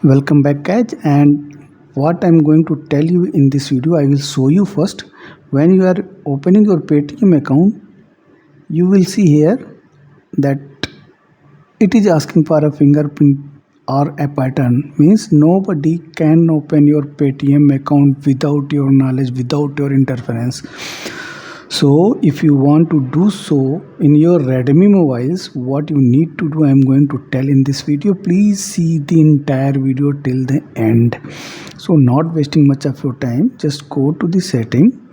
Welcome back guys, and what I'm going to tell you in this video, I will show you first. When you are opening your Paytm account, you will see here that it is asking for a fingerprint or a pattern. Means nobody can open your Paytm account without your knowledge, without your interference. So if you want to do so in your Redmi mobiles, what you need to do, I am going to tell in this video. Please see the entire video till the end. So not wasting much of your time, just go to the setting,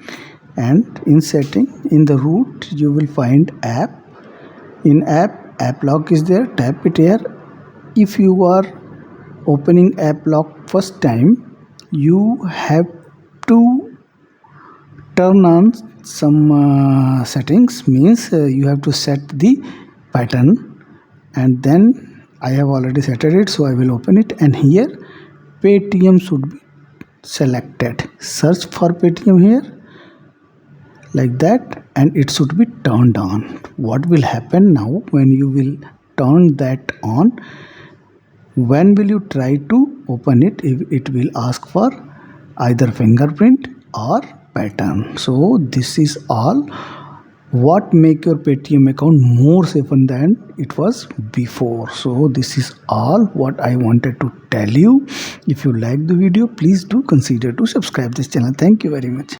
and in setting, in the root, you will find app. In app lock is there, tap it here. If you are opening app lock first time, you have to turn on some settings. Means you have to set the pattern, and then I have already set it, so I will open it, and here Paytm should be selected. Search for Paytm here like that, and it should be turned on. What will happen now when you will turn that on? When will you try to open it? It will ask for either fingerprint or pattern. So this is all what make your Paytm account more safer than it was before. So this is all what I wanted to tell you. If you like the video, please do consider to subscribe this channel. Thank you very much.